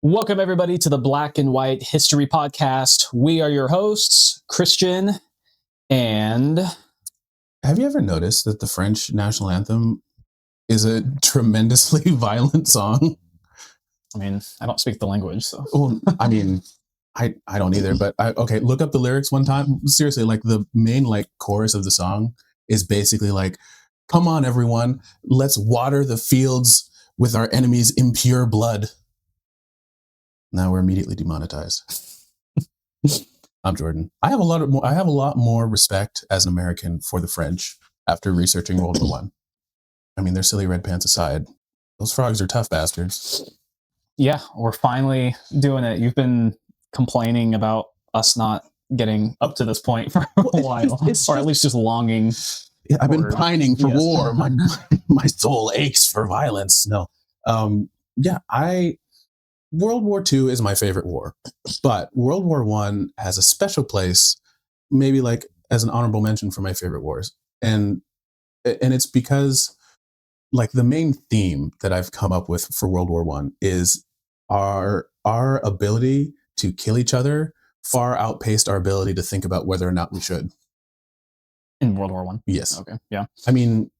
Welcome, everybody, to the Black and White History Podcast. We are your hosts, Christian and... Have you ever noticed that the French national anthem is a tremendously violent song? I mean, I don't speak the language, so... Well, I mean, I don't either, but okay, look up the lyrics one time. Seriously, like the main chorus of the song is basically like, come on, everyone, let's water the fields with our enemies' impure blood. Now we're immediately demonetized. I'm Jordan. I have a lot more respect as an American for the French after researching World War One. I mean, their silly red pants aside, those frogs are tough bastards. Yeah, we're finally doing it. You've been complaining about us not getting up to this point for a while, or at least just longing. Yeah, I've been pining for war. My soul aches for violence. No, World War II is my favorite war, but World War I has a special place, maybe like as an honorable mention for my favorite wars. And it's because like the main theme that I've come up with for World War I is our ability to kill each other far outpaced our ability to think about whether or not we should. In World War I? Yes. Okay, yeah. I mean,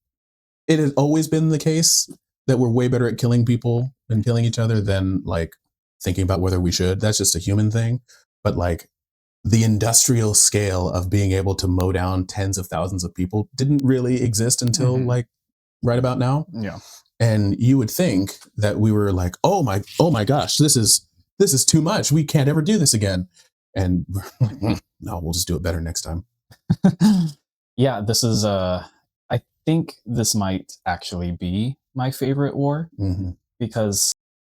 it has always been the case that we're way better at killing people and killing each other than like thinking about whether we should. That's just a human thing. But like the industrial scale of being able to mow down tens of thousands of people didn't really exist until like right about now. Yeah. And you would think that we were like, oh my gosh, this is too much. We can't ever do this again. And no, we'll just do it better next time. Yeah, this is I think this might actually be my favorite war because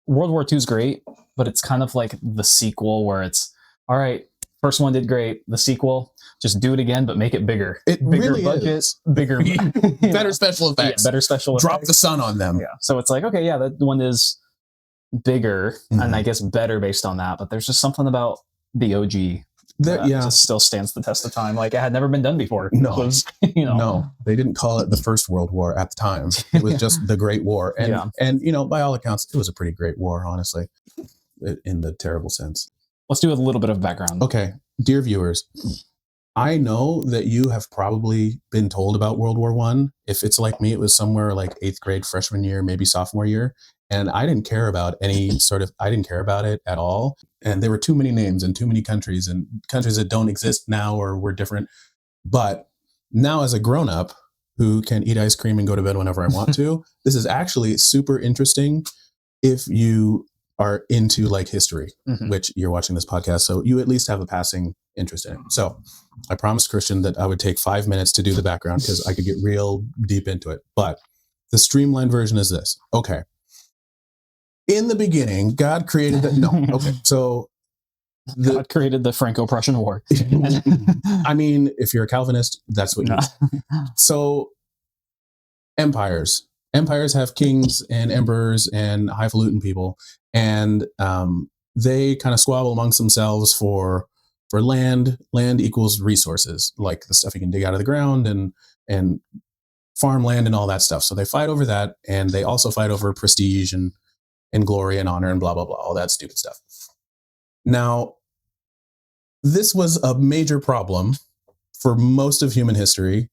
World War II is great, but it's kind of like the sequel where it's, all right, first one did great. The sequel, just do it again, but make it bigger. Bigger really budget, is. Bigger, better special effects. Yeah, better special Drop effects. the sun on them. Yeah. So it's like, okay, yeah, that one is bigger and I guess better based on that. But there's just something about the OG that just still stands the test of time. Like it had never been done before. No, no, they didn't call it the First World War at the time. It was just the Great War. And by all accounts, it was a pretty great war, honestly, in the terrible sense. Let's do a little bit of background. Okay. Dear viewers, I know that you have probably been told about World War I. If it's like me, it was somewhere like 8th grade, freshman year, maybe sophomore year. And I didn't care about I didn't care about it at all. And there were too many names and too many countries and countries that don't exist now or were different. But now as a grown-up who can eat ice cream and go to bed whenever I want to, this is actually super interesting if you are into like history, which you're watching this podcast. So you at least have a passing interest in it. So I promised Christian that I would take 5 minutes to do the background because I could get real deep into it. But the streamlined version is this. Okay. In the beginning, God created so God created the Franco-Prussian War. I mean, if you're a Calvinist, that's what you do. So empires have kings and emperors and highfalutin people, and they kind of squabble amongst themselves for land. Land equals resources, like the stuff you can dig out of the ground and farmland and all that stuff. So they fight over that, and they also fight over prestige and glory and honor and blah, blah, blah, all that stupid stuff. Now, this was a major problem for most of human history,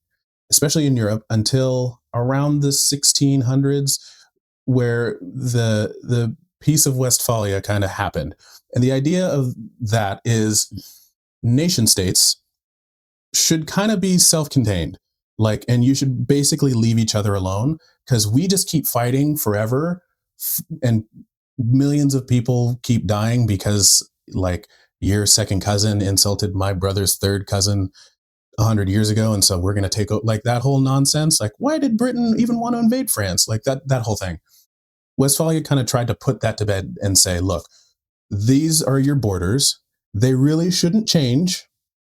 especially in Europe, until around the 1600s, where the Peace of Westphalia kind of happened. And the idea of that is nation states should kind of be self-contained, and you should basically leave each other alone because we just keep fighting forever. And millions of people keep dying because your second cousin insulted my brother's third cousin 100 years ago. And so we're going to take that whole nonsense. Why did Britain even want to invade France? That whole thing. Westphalia kind of tried to put that to bed and say, look, these are your borders. They really shouldn't change.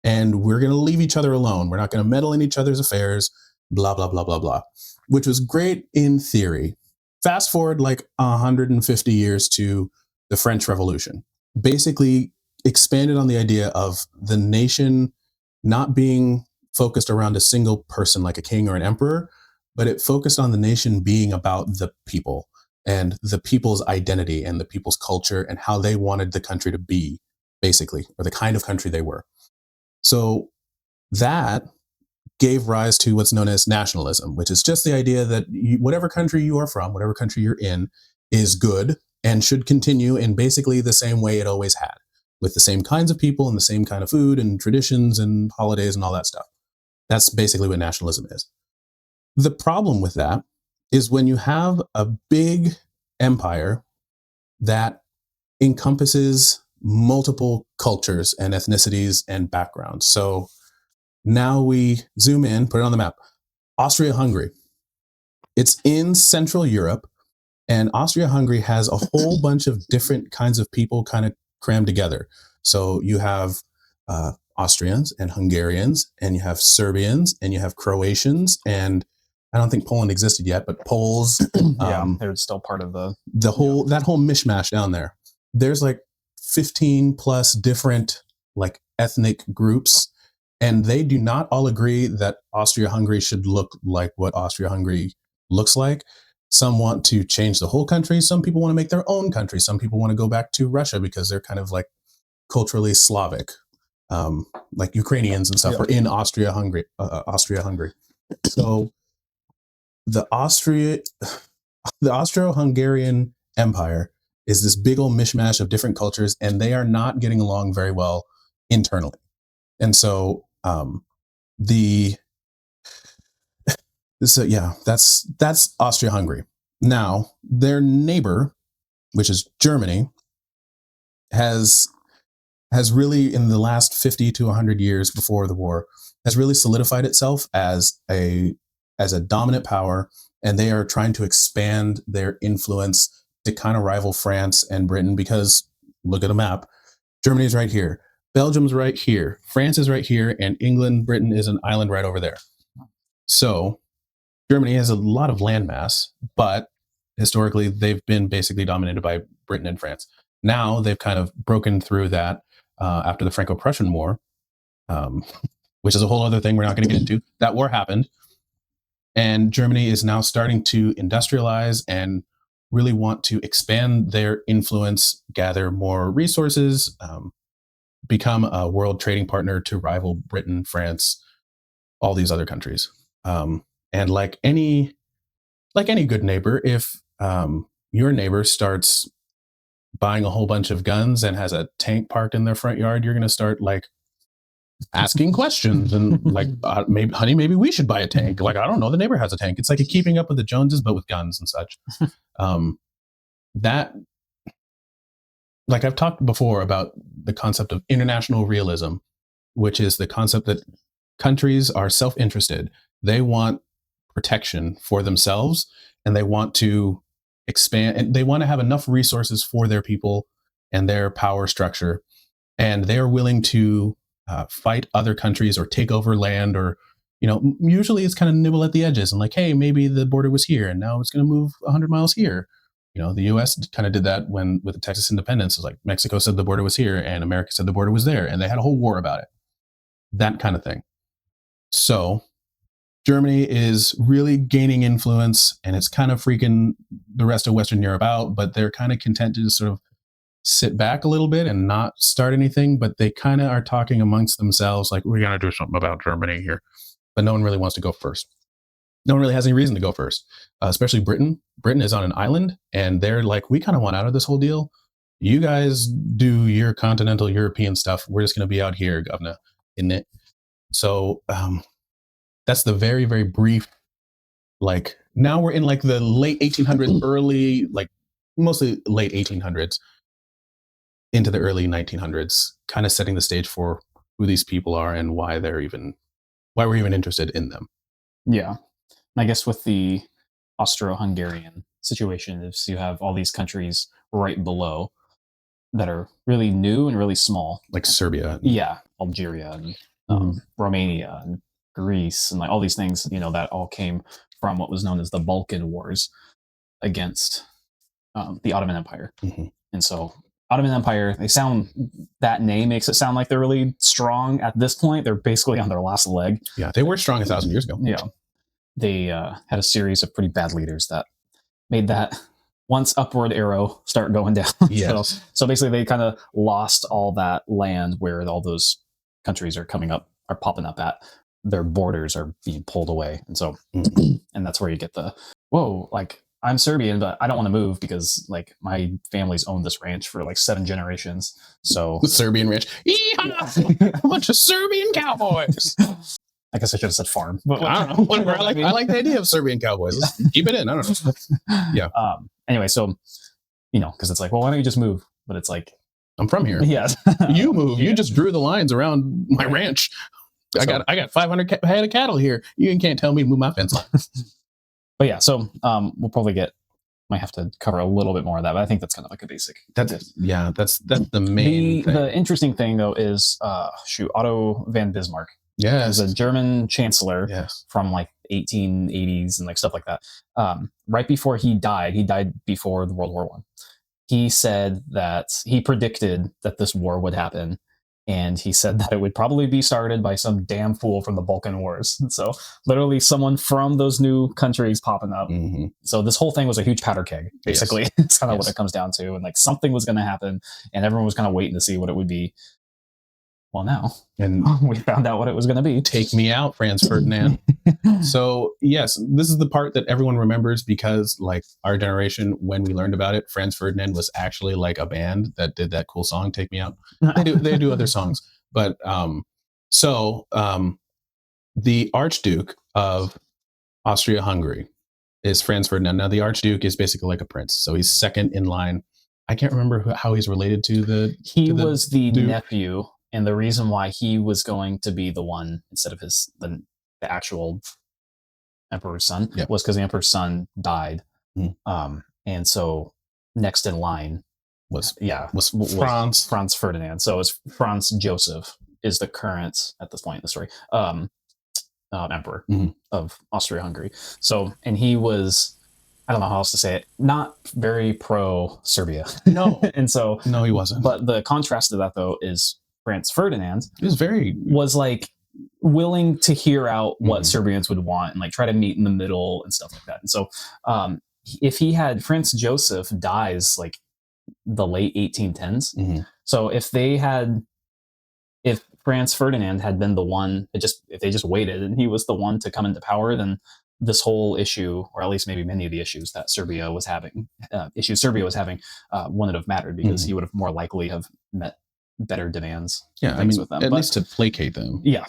And we're going to leave each other alone. We're not going to meddle in each other's affairs, blah, blah, blah, blah, blah, which was great in theory. Fast forward 150 years to the French Revolution. Basically expanded on the idea of the nation not being focused around a single person like a king or an emperor, but it focused on the nation being about the people. and the people's identity and the people's culture and how they wanted the country to be, basically, or the kind of country they were. So that gave rise to what's known as nationalism, which is just the idea that whatever country you are from, whatever country you're in, is good and should continue in basically the same way it always had, with the same kinds of people and the same kind of food and traditions and holidays and all that stuff. That's basically what nationalism is. The problem with that is when you have a big empire that encompasses multiple cultures and ethnicities and backgrounds. So now we zoom in, put it on the map. Austria-Hungary. It's in Central Europe, and Austria-Hungary has a whole bunch of different kinds of people kind of crammed together. So you have Austrians and Hungarians, and you have Serbians, and you have Croatians, and I don't think Poland existed yet, but Poles. Yeah, they're still part of that whole mishmash down there. There's like 15 plus different like ethnic groups, and they do not all agree that Austria-Hungary should look like what Austria-Hungary looks like. Some want to change the whole country. Some people want to make their own country. Some people want to go back to Russia because they're kind of like culturally Slavic, like Ukrainians and stuff are in Austria-Hungary. So the Austro-Hungarian Empire is this big old mishmash of different cultures, and they are not getting along very well internally. And so that's Austria-Hungary. Now, their neighbor, which is Germany, has really, in the last 50 to 100 years before the war, has really solidified itself as a dominant power, and they are trying to expand their influence to kind of rival France and Britain, because look at a map. Germany is right here. Belgium's right here. France is right here. And England, Britain is an island right over there. So Germany has a lot of landmass, but historically they've been basically dominated by Britain and France. Now they've kind of broken through that after the Franco-Prussian War, which is a whole other thing we're not going to get into. That war happened. And Germany is now starting to industrialize and really want to expand their influence, gather more resources, become a world trading partner to rival Britain, France, all these other countries. And like any good neighbor, if your neighbor starts buying a whole bunch of guns and has a tank parked in their front yard, you're going to start like asking questions and like, maybe we should buy a tank. Like, I don't know, the neighbor has a tank. It's like a Keeping Up with the Joneses, but with guns and such. That, like I've talked before about the concept of international realism, which is the concept that countries are self-interested. They want protection for themselves, and they want to expand, and they want to have enough resources for their people and their power structure. And they're willing to fight other countries or take over land, or, usually it's kind of nibble at the edges and like, hey, maybe the border was here and now it's going to move 100 miles here. The U.S. kind of did that with the Texas independence. It's like Mexico said the border was here and America said the border was there, and they had a whole war about it. That kind of thing. So Germany is really gaining influence, and it's kind of freaking the rest of Western Europe out, but they're kind of content to just sort of sit back a little bit and not start anything. But they kind of are talking amongst themselves like, we're going to do something about Germany here. But no one really wants to go first. No one really has any reason to go first, especially Britain. Britain is on an island, and they're like, we kind of want out of this whole deal. You guys do your continental European stuff. We're just going to be out here, governor, isn't it? So that's the very, very brief, like, now we're in like the late 1800s, early, like mostly late 1800s into the early 1900s, kind of setting the stage for who these people are and why we're even interested in them. Yeah. I guess with the Austro-Hungarian situation is you have all these countries right below that are really new and really small, like Serbia, Algeria, and Romania, and Greece, and like all these things, that all came from what was known as the Balkan Wars against the Ottoman Empire. And so Ottoman Empire, that name makes it sound like they're really strong at this point. They're basically on their last leg. Yeah, they were strong 1,000 years ago. Yeah. They had a series of pretty bad leaders that made that once upward arrow start going down. Yes. So basically they kind of lost all that land where all those countries are popping up at. Their borders are being pulled away. And so, and that's where you get the, whoa, like I'm Serbian, but I don't want to move because like my family's owned this ranch for like 7 generations. So Serbian ranch. A bunch of Serbian cowboys. I guess I should have said farm. But I don't know. Whatever. I like the idea of Serbian cowboys. Let's keep it in. I don't know. Yeah. Anyway, so, because it's like, well, why don't you just move? But it's like, I'm from here. Yes. You move. You just drew the lines around my ranch. I got 500 head of cattle here. You can't tell me to move my fence line. But yeah, so we'll probably might have to cover a little bit more of that, but I think that's kind of like a basic. That's the main thing. The interesting thing though is Otto von Bismarck. Yeah, as a German chancellor yes. from like 1880s and like stuff like that. Right before he died before the World War I. He said that he predicted that this war would happen. And he said that it would probably be started by some damn fool from the Balkan Wars. And so literally someone from those new countries popping up. Mm-hmm. So this whole thing was a huge powder keg, basically. Yes. It's kind of what it comes down to. And like something was going to happen and everyone was kind of waiting to see what it would be. Well, now and we found out what it was going to be. Take me out, Franz Ferdinand. So yes, this is the part that everyone remembers because like our generation, when we learned about it, Franz Ferdinand was actually like a band that did that cool song, Take Me Out. They do other songs. But the Archduke of Austria-Hungary is Franz Ferdinand. Now the Archduke is basically like a prince. So he's second in line. I can't remember how he's related to the He was the nephew. And the reason why he was going to be the one instead of the actual emperor's son was because the emperor's son died. And so next in line was Franz Ferdinand. So it's Franz Joseph is the current, at this point in the story, emperor of Austria-Hungary. So, and he was, I don't know how else to say it, not very pro-Serbia. No. And so... No, he wasn't. But the contrast to that, though, is Franz Ferdinand was like willing to hear out what Serbians would want and like try to meet in the middle and stuff like that. And so if Franz Joseph dies like the late 1810s. So if Franz Ferdinand had been the one, if they just waited and he was the one to come into power, then this whole issue, or at least maybe many of the issues that Serbia was having, wouldn't have mattered because he would have more likely have met better demands. Yeah, I mean, with them. At least to placate them. Yeah,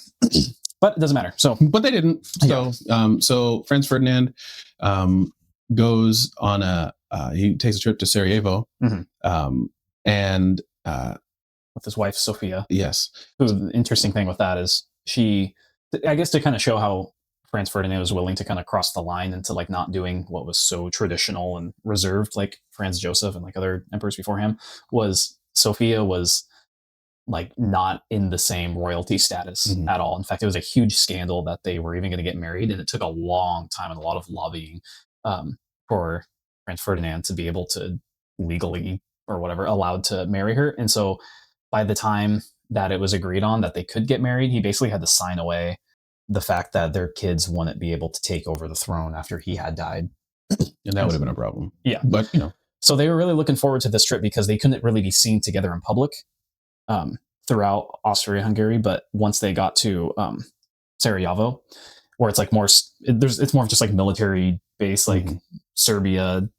but it doesn't matter. So, but they didn't. So, so Franz Ferdinand goes on he takes a trip to Sarajevo, and with his wife Sophia. Yes. So the interesting thing with that is I guess to kind of show how Franz Ferdinand was willing to kind of cross the line into like not doing what was so traditional and reserved, like Franz Joseph and like other emperors before him. Was Sophia was like not in the same royalty status at all. In fact, it was a huge scandal that they were even going to get married, and it took a long time and a lot of lobbying for Franz Ferdinand to be able to legally or whatever allowed to marry her. And so by the time that it was agreed on that they could get married, he basically had to sign away the fact that their kids wouldn't be able to take over the throne after he had died. And that would have been a problem. Yeah. But, so they were really looking forward to this trip because they couldn't really be seen together in public throughout Austria-Hungary. But once they got to Sarajevo, where it's like it's more of just like military base, like Serbian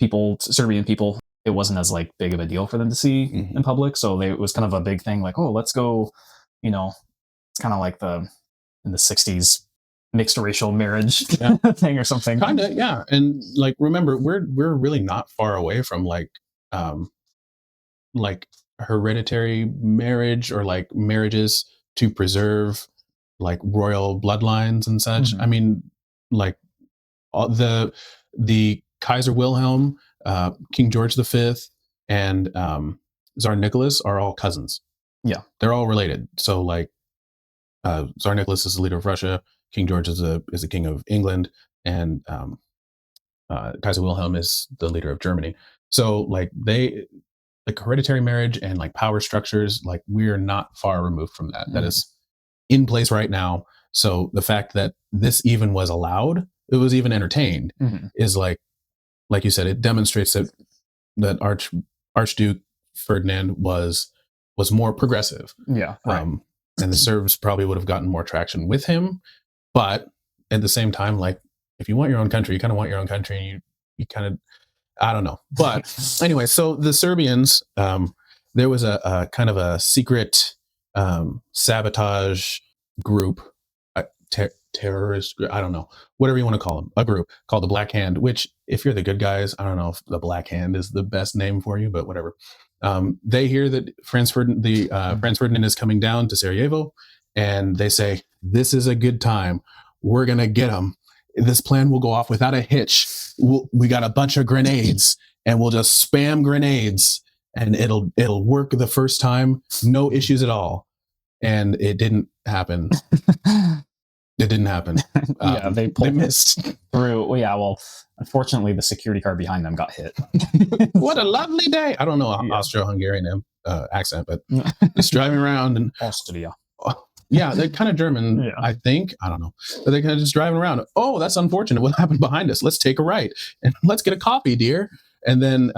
people, it wasn't as like big of a deal for them to see in public. So it was kind of a big thing like, oh, let's go, it's kind of like in the 60s mixed racial marriage thing or something. Kind of, yeah. And like, remember, we're really not far away from like hereditary marriage or like marriages to preserve like royal bloodlines and such. I mean, like the Kaiser Wilhelm, King George V, and Tsar Nicholas are all cousins. Yeah, they're all related. So like, Tsar Nicholas is the leader of Russia. King George is the king of England, and Kaiser Wilhelm is the leader of Germany. So like hereditary marriage and like power structures, like we're not far removed from that. That is in place right now. So the fact that this even was allowed, it was even entertained, is like like you said, it demonstrates that Archduke Ferdinand was more progressive. Yeah, right. And the Serbs probably would have gotten more traction with him. But at the same time, like, if you want your own country, you kind of want your own country, and you kind of, I don't know. But anyway, so the Serbians, there was a kind of a secret sabotage group, terrorist group, I don't know, whatever you want to call them, a group called the Black Hand, which, if you're the good guys, I don't know if the Black Hand is the best name for you, but whatever. They hear that Franz Ferdinand is coming down to Sarajevo, and they say, this is a good time. We're going to get him. This plan will go off without a hitch. We got a bunch of grenades, and we'll just spam grenades, and it'll work the first time. No issues at all. And it didn't happen. It didn't happen. Yeah, they missed through. Well, yeah, well, unfortunately, the security car behind them got hit. What a lovely day. I don't know Austro-Hungarian accent, but just driving around and Austria. Yeah, they're kind of German, yeah. I think. I don't know. But they're kind of just driving around. Oh, that's unfortunate. What happened behind us? Let's take a right and let's get a coffee, dear. And then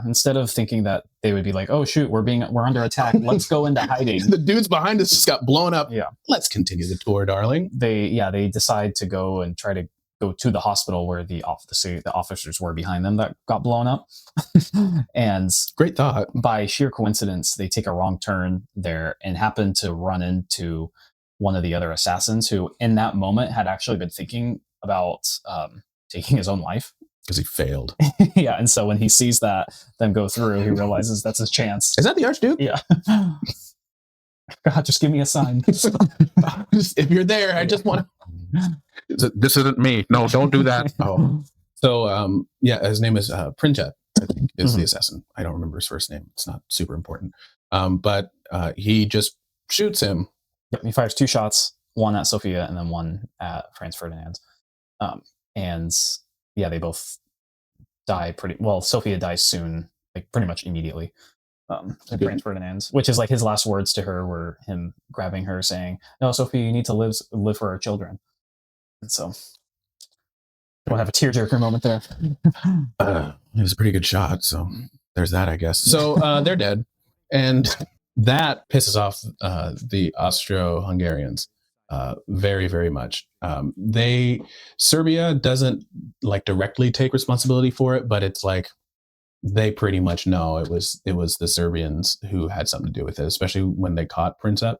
instead of thinking that they would be like, oh shoot, we're under attack, let's go into hiding. The dudes behind us just got blown up. Yeah. Let's continue the tour, darling. They decide to go and try to go to the hospital where the officers were behind them that got blown up. And great thought. By sheer coincidence, they take a wrong turn there and happen to run into one of the other assassins who in that moment had actually been thinking about taking his own life. Because he failed. Yeah, and so when he sees them go through, he realizes that's his chance. Is that the Archduke? Yeah. God, just give me a sign. If you're there, I just want to... This isn't me. No, don't do that. Oh. So, his name is Princhep, I think, is the assassin. I don't remember his first name. It's not super important. But he just shoots him. Yep, he fires 2 shots, one at Sophia and then one at Franz Ferdinand. They both die pretty well. Sophia dies soon, like pretty much immediately. Franz Ferdinand, which is like his last words to her were him grabbing her saying, no, Sophia, you need to live for our children. And so we'll have a tearjerker moment there. It was a pretty good shot. So there's that, I guess. So they're dead. And that pisses off the Austro-Hungarians. Very, very much. Serbia doesn't like directly take responsibility for it, but it's like they pretty much know it was the Serbians who had something to do with it, especially when they caught Prinčep.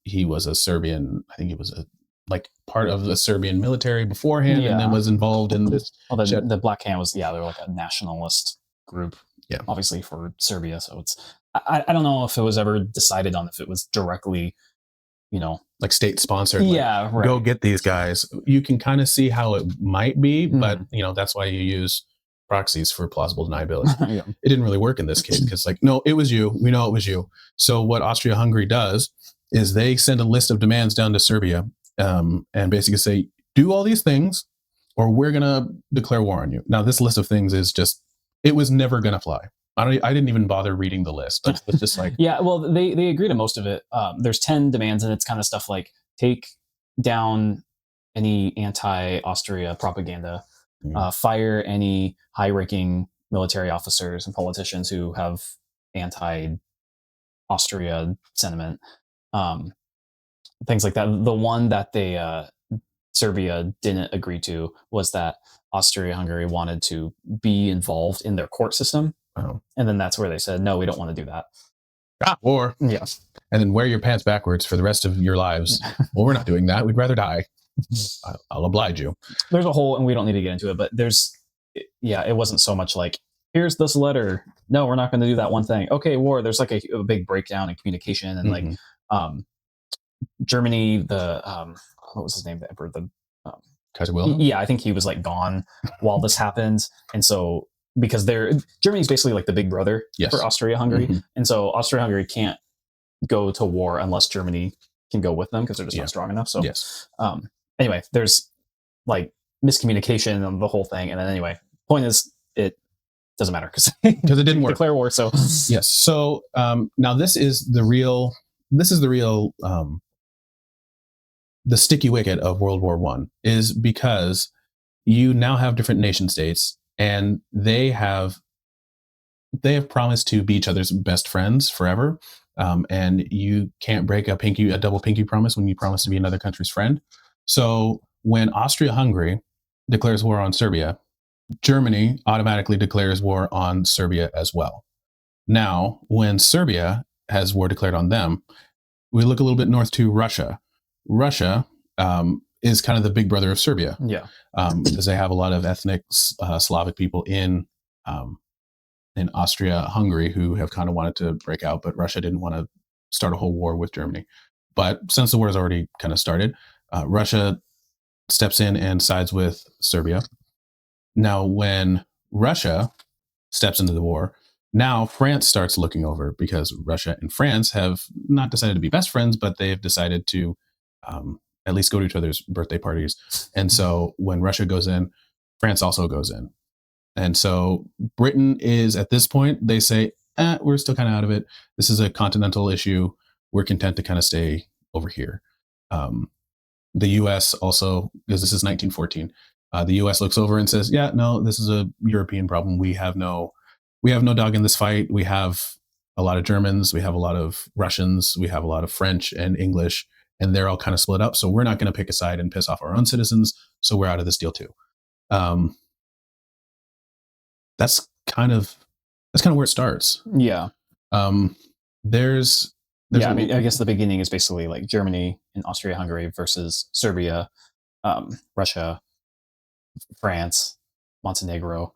He was a Serbian. I think he was part of the Serbian military beforehand, and then was involved in this. Well, the Black Hand was they're like a nationalist group. Yeah, obviously for Serbia. So it's I don't know if it was ever decided on if it was directly, like state sponsored. Yeah, right. Go get these guys. You can kind of see how it might be, but that's why you use proxies for plausible deniability. Yeah. It didn't really work in this case because no, it was you. We know it was you. So what Austria-Hungary does is they send a list of demands down to Serbia and basically say, do all these things or we're going to declare war on you. Now, this list of things is just, it was never going to fly. I didn't even bother reading the list. It's just like... Yeah, well, they agree to most of it. There's 10 demands, and it's kind of stuff like take down any anti-Austria propaganda, fire any high-ranking military officers and politicians who have anti-Austria sentiment, things like that. The one that Serbia didn't agree to was that Austria-Hungary wanted to be involved in their court system. Oh. And then that's where they said, no, we don't want to do that. War. Yeah. And then wear your pants backwards for the rest of your lives. Well, we're not doing that. We'd rather die. I'll oblige you. There's a whole, and we don't need to get into it, but it wasn't so much like, here's this letter. No, we're not going to do that one thing. Okay, war. There's like a big breakdown in communication. And like Germany, what was his name? The emperor, Kaiser Wilhelm? Yeah, I think he was like gone while this happened. And so, because Germany's basically like the big brother for Austria-Hungary. And so Austria-Hungary can't go to war unless Germany can go with them because they're just not strong enough. So anyway, there's like miscommunication on the whole thing. And then anyway, point is it doesn't matter because it didn't work. Declare war. So yes. So now this is the real the sticky wicket of World War I is because you now have different nation states and they have promised to be each other's best friends forever. And you can't break a double pinky promise when you promise to be another country's friend. So when Austria-Hungary declares war on Serbia, Germany automatically declares war on Serbia as well. Now, when Serbia has war declared on them, we look a little bit north to Russia. Russia is kind of the big brother of Serbia. Yeah. Because they have a lot of ethnic Slavic people in Austria-Hungary who have kind of wanted to break out, but Russia didn't want to start a whole war with Germany. But since the war has already kind of started, Russia steps in and sides with Serbia. Now, when Russia steps into the war, now France starts looking over, because Russia and France have not decided to be best friends, but they've decided to at least go to each other's birthday parties. And so when Russia goes in, France also goes in. And so Britain is, at this point, they say, we're still kind of out of it. This is a continental issue. We're content to kind of stay over here. The U.S. also, because this is 1914, the U.S. looks over and says, yeah, no, this is a European problem. We have no dog in this fight. We have a lot of Germans. We have a lot of Russians. We have a lot of French and English, and they're all kind of split up. So we're not going to pick a side and piss off our own citizens. So we're out of this deal too. That's kind of where it starts. Yeah. There's I mean, I guess the beginning is basically like Germany and Austria-Hungary versus Serbia, Russia, France, Montenegro,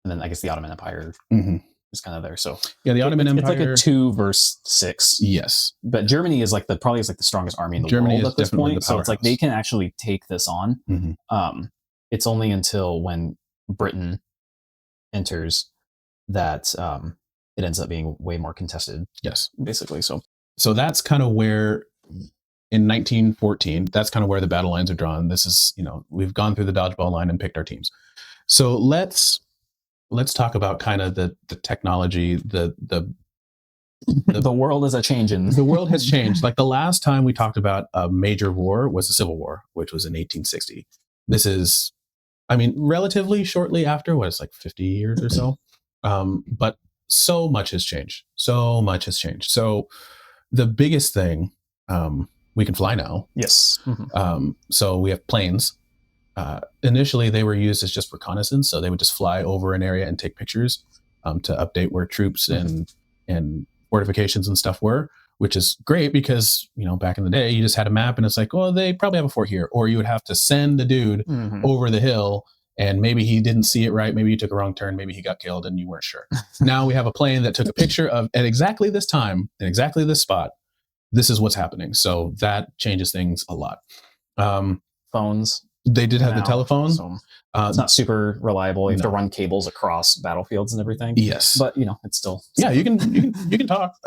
and then I guess the Ottoman Empire is kind of there. So yeah, the Ottoman Empire. It's like a 2 versus 6. Yes, but Germany is like probably the strongest army in the world at this point. So it's like they can actually take this on. It's only until when Britain enters that it ends up being way more contested. Yes, basically. So that's kind of where, in 1914, that's kind of where the battle lines are drawn. This is, we've gone through the dodgeball line and picked our teams. So let's talk about kind of the technology, the world is a changing. The world has changed. Like the last time we talked about a major war was the Civil War, which was in 1860. This is, I mean, relatively shortly after, what, it's like 50 years or so. But so much has changed. So the biggest thing, we can fly now. Yes. So we have planes. Initially, they were used as just reconnaissance. So they would just fly over an area and take pictures to update where troops and fortifications and stuff were, which is great because, back in the day, you just had a map and it's like, oh, they probably have a fort here. Or you would have to send a dude over the hill, and maybe he didn't see it right. Maybe he took a wrong turn. Maybe he got killed and you weren't sure. Now we have a plane that took a picture of at exactly this time, in exactly this spot. This is what's happening. So that changes things a lot. Phones. They did have the telephone. So it's not super reliable. You have to run cables across battlefields and everything. Yes. But, it's still. Yeah, you can talk.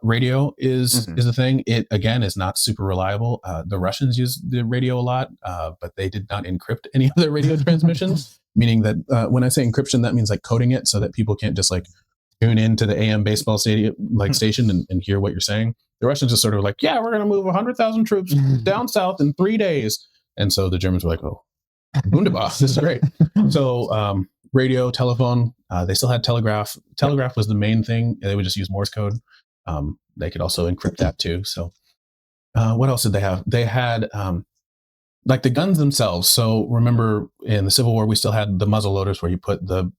Radio is a thing. It, again, is not super reliable. The Russians use the radio a lot, but they did not encrypt any of their radio transmissions, meaning that when I say encryption, that means like coding it so that people can't just like tune into the AM baseball stadium station and hear what you're saying. The Russians just sort of like, yeah, we're going to move 100,000 troops down south in 3 days. And so the Germans were like, oh, wunderbar, this is great. So radio, telephone, they still had telegraph. Telegraph was the main thing. They would just use Morse code. They could also encrypt that too. So what else did they have? They had like the guns themselves. So remember in the Civil War, we still had the muzzle loaders where you put the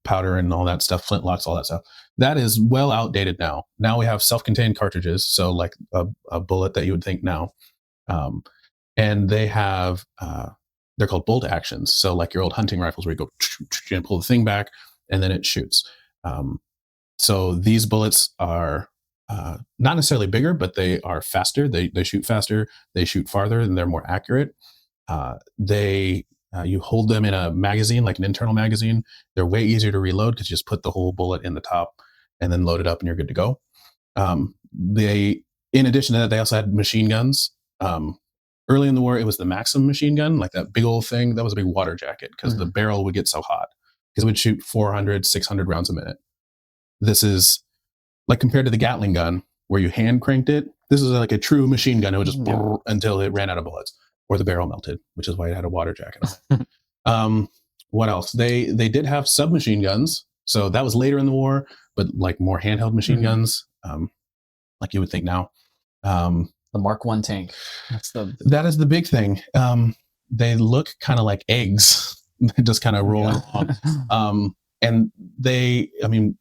powder and all that stuff, flintlocks, all that stuff. That is well outdated now. Now we have self-contained cartridges. So like a bullet that you would think now. And they have, they're called bolt actions. So like your old hunting rifles where you go and pull the thing back and then it shoots. So these bullets are not necessarily bigger, but they are faster. They shoot faster. They shoot farther and they're more accurate. You hold them in a magazine, like an internal magazine. They're way easier to reload because you just put the whole bullet in the top and then load it up and you're good to go. In addition to that, they also had machine guns. Early in the war, it was the Maxim machine gun, like that big old thing. That was a big water jacket because the barrel would get so hot because it would shoot 400, 600 rounds a minute. This is like compared to the Gatling gun where you hand cranked it. This is like a true machine gun. It would just until it ran out of bullets or the barrel melted, which is why it had a water jacket on it. What else? They did have submachine guns, so that was later in the war, but like more handheld machine guns, like you would think now. The Mark I tank. That is the big thing. They look kind of like eggs, just kind of rolling along. And I mean,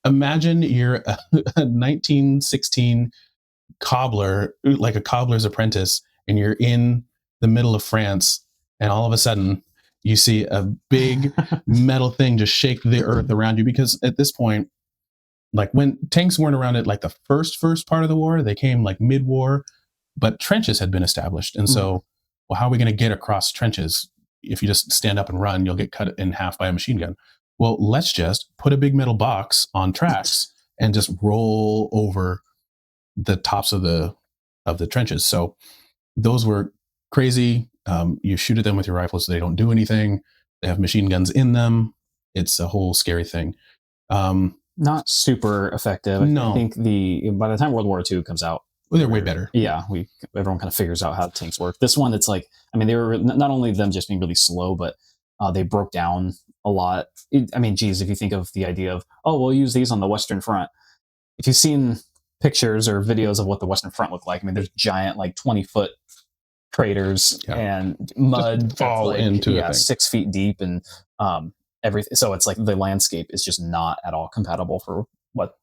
imagine you're a 1916 cobbler, like a cobbler's apprentice, and you're in the middle of France, and all of a sudden you see a big metal thing just shake the earth around you. Because at this point, like when tanks weren't around at like the first part of the war, they came like mid-war, but trenches had been established. And so, well, how are we going to get across trenches? If you just stand up and run, you'll get cut in half by a machine gun. Well, let's just put a big metal box on tracks and just roll over the tops of the trenches. So those were crazy. You shoot at them with your rifles, so they don't do anything. They have machine guns in them. It's a whole scary thing. Not super effective. No. I think by the time World War II comes out, they're way better. Yeah, everyone kind of figures out how tanks work. This one, it's like, I mean, they were not only them just being really slow, but they broke down a lot. I mean, geez, if you think of the idea of, oh, we'll use these on the Western Front. If you've seen pictures or videos of what the Western Front looked like, I mean, there's giant, like 20-foot craters and mud just fall into 6 feet deep and everything. So it's like the landscape is just not at all compatible for what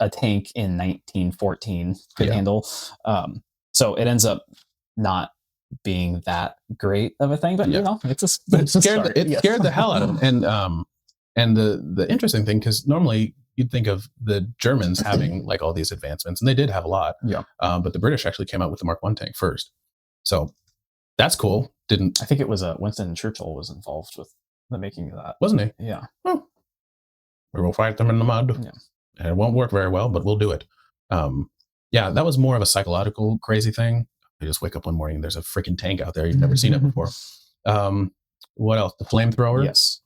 a tank in 1914 could handle. So it ends up not being that great of a thing, but you know, it scared the hell out of them. And the interesting thing, because normally you'd think of the Germans having like all these advancements, and they did have a lot. But the British actually came out with the Mark I tank first, so that's cool. I think it was Winston Churchill was involved with the making of that, wasn't he? Yeah. We will fight them in the mud. Yeah. And it won't work very well, but we'll do it. Yeah, that was more of a psychological crazy thing. You just wake up one morning and there's a freaking tank out there. You've never seen it before. What else? The flamethrower. Yes.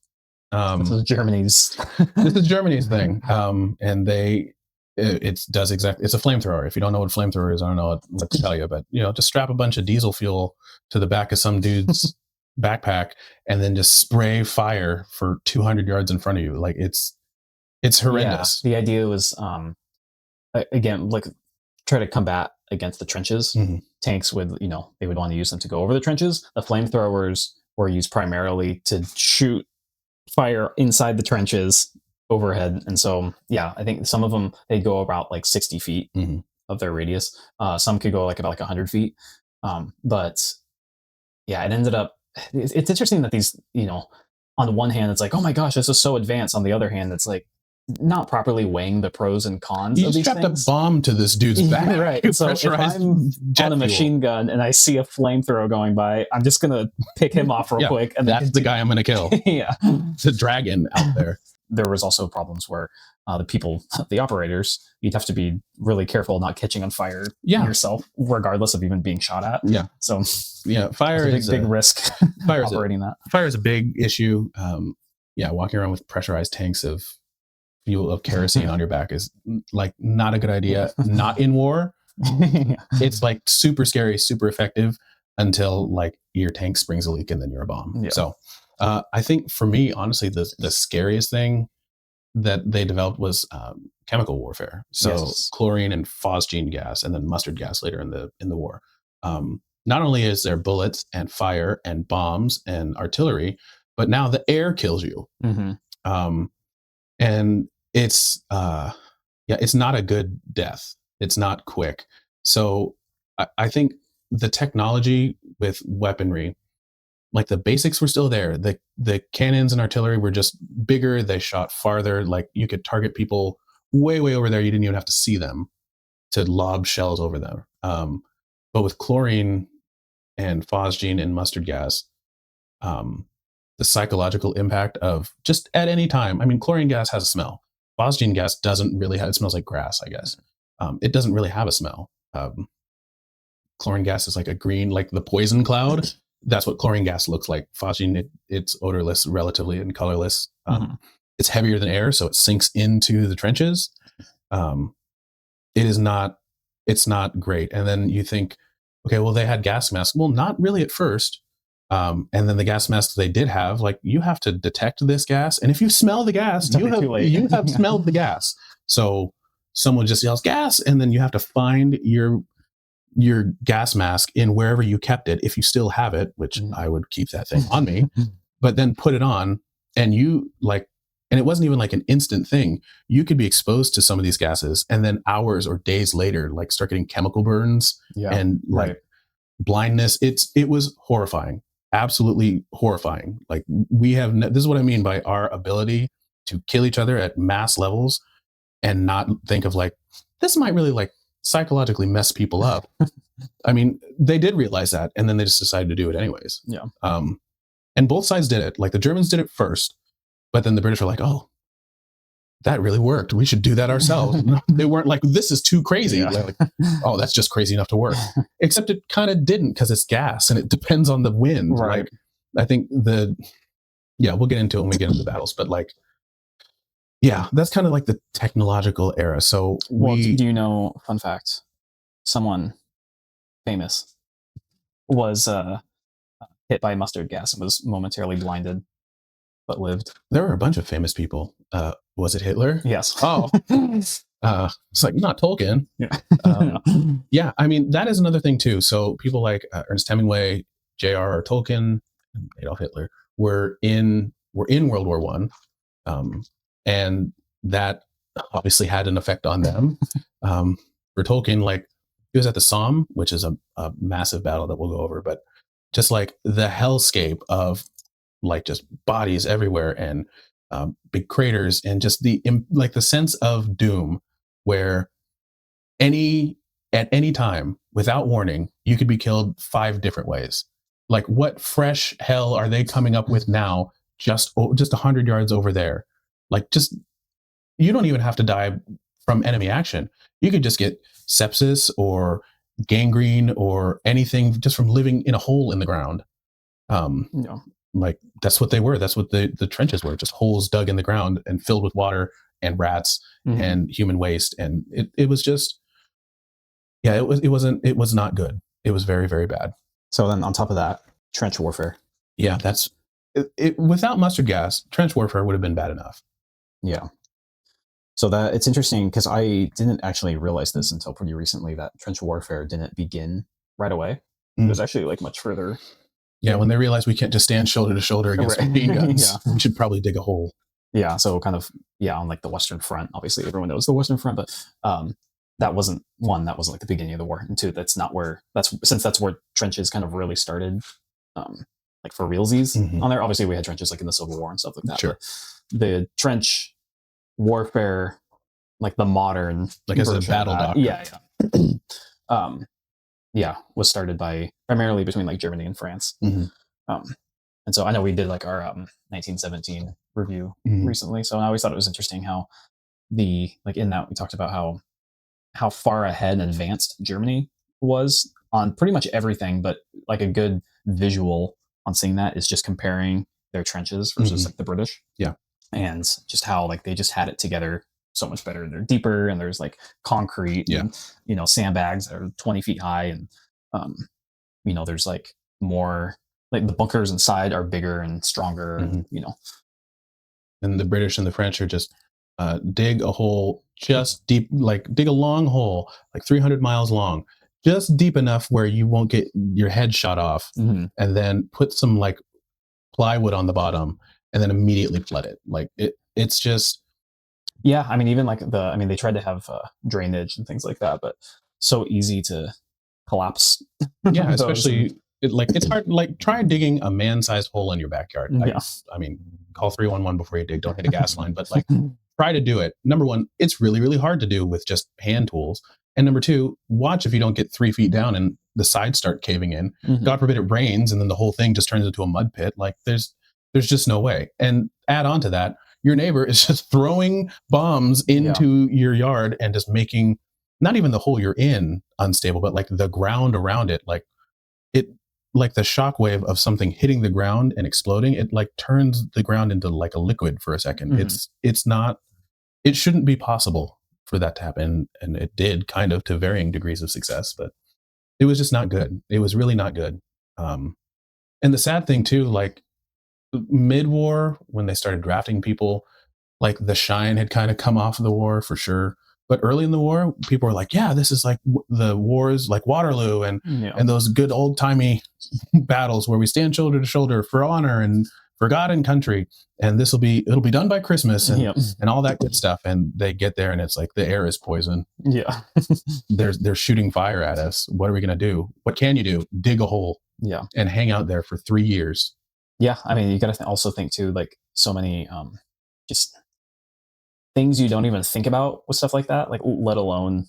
This is Germany's. This is Germany's thing. And it's a flamethrower. If you don't know what a flamethrower is, I don't know what to tell you, but you know, just strap a bunch of diesel fuel to the back of some dude's backpack and then just spray fire for 200 yards in front of you. Like it's horrendous. Yeah, the idea was, again, like try to combat against the trenches. Tanks would, they would want to use them to go over the trenches. The flamethrowers were used primarily to shoot fire inside the trenches overhead. And so, yeah, I think some of them, they'd go about like 60 feet of their radius. Some could go about 100 feet. But yeah, it ended up, it's interesting that these, on the one hand, it's like, oh my gosh, this is so advanced. On the other hand, it's like not properly weighing the pros and cons of these strapped things. A bomb to this dude's back. Right. So if I'm on a machine gun and I see a flamethrower going by, I'm just going to pick him off real quick. And that's the guy I'm going to kill. Yeah. It's a dragon out there. There was also problems where the operators, you'd have to be really careful not catching on fire yourself, regardless of even being shot at. Yeah. So fire is a big risk. Operating that. Fire is a big issue. Walking around with pressurized tanks of fuel of kerosene on your back is like not a good idea. Not in war. It's like super scary, super effective until like your tank springs a leak and then you're a bomb. Yeah. So I think for me, honestly, the scariest thing that they developed was chemical warfare. So chlorine and phosgene gas, and then mustard gas later in the war. Not only is there bullets and fire and bombs and artillery, but now the air kills you. And it's it's not a good death. It's not quick. So I think the technology with weaponry, like the basics were still there. The cannons and artillery were just bigger. They shot farther. Like you could target people way over there. You didn't even have to see them to lob shells over them. But with chlorine and phosgene and mustard gas, the psychological impact of just at any time. I mean, chlorine gas has a smell. Phosgene gas doesn't really have. It smells like grass, I guess. It doesn't really have a smell. Chlorine gas is like a green, like the poison cloud. That's what chlorine gas looks like. Phosgene, it's odorless, relatively, and colorless. It's heavier than air, so it sinks into the trenches. It's not great. And then you think, okay, well, they had gas masks. Well, not really at first. And then the gas masks they did have, like, you have to detect this gas, and if you smell the gas, Too late. you have smelled the gas. So someone just yells gas, and then you have to find your gas mask in wherever you kept it, if you still have it, which I would keep that thing on me, but then put it on, and you like, and it wasn't even like an instant thing. You could be exposed to some of these gases, and then hours or days later, like, start getting chemical burns and like blindness. It was horrifying, absolutely horrifying. Like, this is what I mean by our ability to kill each other at mass levels and not think of, like, this might really, like, psychologically mess people up. I mean, they did realize that, and then they just decided to do it anyways. Yeah. And both sides did it. Like, the Germans did it first, but then the British were like, oh, that really worked. We should do that ourselves. They weren't like, this is too crazy. Yeah. Like, oh, that's just crazy enough to work. Except it kind of didn't, because it's gas and it depends on the wind. Right. Like, I think we'll get into it when we get into the battles, but like, yeah, that's kind of like the technological era. So do you know, fun fact, someone famous was hit by mustard gas and was momentarily blinded, but lived. There were a bunch of famous people. Was it Hitler? Yes. Oh, it's like, not Tolkien. Yeah. Yeah, I mean, that is another thing too. So people like Ernest Hemingway, J.R.R. Tolkien, and Adolf Hitler were in World War One, and that obviously had an effect on them. For Tolkien, like, he was at the Somme, which is a massive battle that we'll go over, but just like the hellscape of, like, just bodies everywhere, and big craters, and just the sense of doom, where at any time, without warning, you could be killed 5 different ways. Like, what fresh hell are they coming up with now? Just 100 yards over there. Like, just, you don't even have to die from enemy action. You could just get sepsis or gangrene or anything just from living in a hole in the ground. Like, that's what they were. That's what the trenches were, just holes dug in the ground and filled with water and rats and human waste. And it was just, yeah, it was not good. It was very, very bad. So then on top of that, trench warfare. Yeah, that's it. Without mustard gas, trench warfare would have been bad enough. Yeah. So that it's interesting, because I didn't actually realize this until pretty recently, that trench warfare didn't begin right away. It was actually, like, much further. Yeah, when they realized we can't just stand shoulder to shoulder against machine guns, Yeah. we should probably dig a hole. Yeah, so kind of, on, like, the Western Front. Obviously, everyone knows the Western Front, but that wasn't like the beginning of the war, and two, that's where trenches kind of really started, like, for realsies on there. Obviously, we had trenches like in the Civil War and stuff like that. Sure. The trench warfare, like the modern, like, as a battle doctrine. Was started by primarily between, like, Germany and France. And so I know we did, like, our 1917 review recently. So I always thought it was interesting how in that we talked about how far ahead and advanced Germany was on pretty much everything, but, like, a good visual on seeing that is just comparing their trenches versus like the British. Yeah. And just how, like, they just had it together so much better. They're deeper, and there's, like, concrete and, sandbags that are 20 feet high, and there's, like, more, like, the bunkers inside are bigger and stronger, and And the British and the French are just dig a hole just deep, like, dig a long hole, like 300 miles long, just deep enough where you won't get your head shot off, and then put some, like, plywood on the bottom, and then immediately flood it. Like, it's just, yeah. I mean, even like they tried to have drainage and things like that, but so easy to collapse. Yeah, especially it's hard. Like, try digging a man-sized hole in your backyard. I mean, call 311 before you dig. Don't hit a gas line, but, like, try to do it. Number one, it's really, really hard to do with just hand tools. And number two, watch if you don't get 3 feet down and the sides start caving in. God forbid it rains and then the whole thing just turns into a mud pit. Like, there's just no way. And add on to that, your neighbor is just throwing bombs into your yard and just making not even the hole you're in unstable, but, like, the ground around it, like the shockwave of something hitting the ground and exploding, it, like, turns the ground into, like, a liquid for a second. It's not, it shouldn't be possible for that to happen. And it did, kind of, to varying degrees of success, but it was just not good. It was really not good. And the sad thing too, like mid-war, when they started drafting people, like the shine had kind of come off of the war for sure. But early in the war, people were like, "Yeah, this is like the wars like Waterloo and those good old timey battles where we stand shoulder to shoulder for honor and for God and country, and it'll be done by Christmas and all that good stuff." And they get there, and it's like the air is poison. Yeah, they're shooting fire at us. What are we gonna do? What can you do? Dig a hole. Yeah, and hang out there for 3 years. Yeah, I mean, you got to also think too, like so many just things you don't even think about with stuff like that, like let alone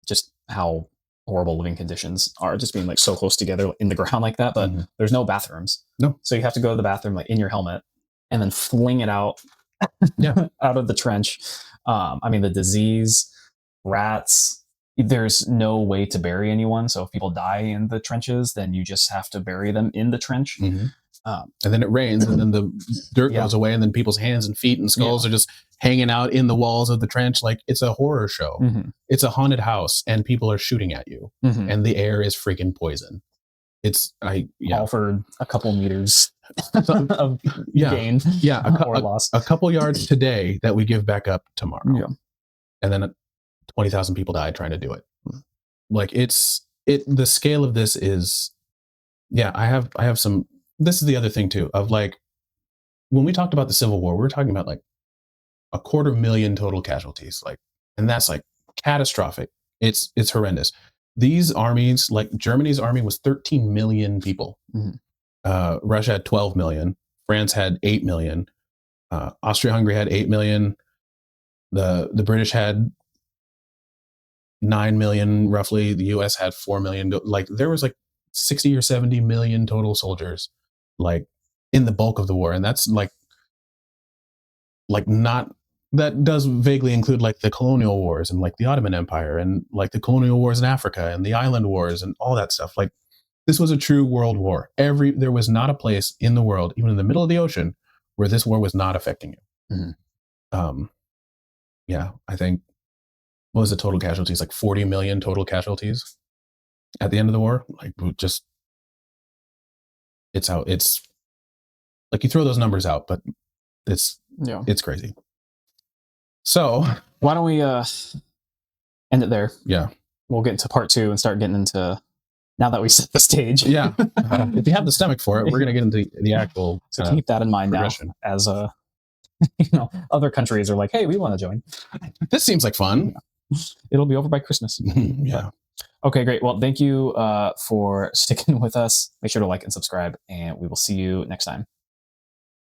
just how horrible living conditions are, just being like so close together in the ground like that. But there's no bathrooms. No. So you have to go to the bathroom like in your helmet and then fling it out out of the trench. I mean, the disease, rats, there's no way to bury anyone. So if people die in the trenches, then you just have to bury them in the trench. And then it rains, and then the dirt goes away, and then people's hands and feet and skulls are just hanging out in the walls of the trench. Like it's a horror show. It's a haunted house, and people are shooting at you, and the air is freaking poison. It's all for a couple meters of gain, or loss. A couple yards today that we give back up tomorrow, and then 20,000 people died trying to do it. Like the scale of this is, I have some. This is the other thing too, of like, when we talked about the Civil War, we were talking about like 250,000 total casualties, like, and that's like catastrophic. It's horrendous. These armies, like Germany's army was 13 million people. Russia had 12 million. France had 8 million. Austria-Hungary had 8 million. The British had 9 million roughly. The US had 4 million. Like there was like 60 or 70 million total soldiers, like in the bulk of the war. And that's like not, that does vaguely include like the colonial wars and like the Ottoman Empire and like the colonial wars in Africa and the island wars and all that stuff. Like this was a true world war. There was not a place in the world, even in the middle of the ocean, where this war was not affecting you. I think, what was the total casualties? Like 40 million total casualties at the end of the war. Like just, it's like you throw those numbers out, but it's crazy. So why don't we end it there? Yeah, we'll get into part 2 and start getting into, now that we set the stage. If you have the stomach for it, we're gonna get into the actual. So keep that in mind now, as other countries are like, hey, we want to join. This seems like fun. It'll be over by Christmas. Okay, great. Well, thank you for sticking with us. Make sure to like and subscribe, and we will see you next time.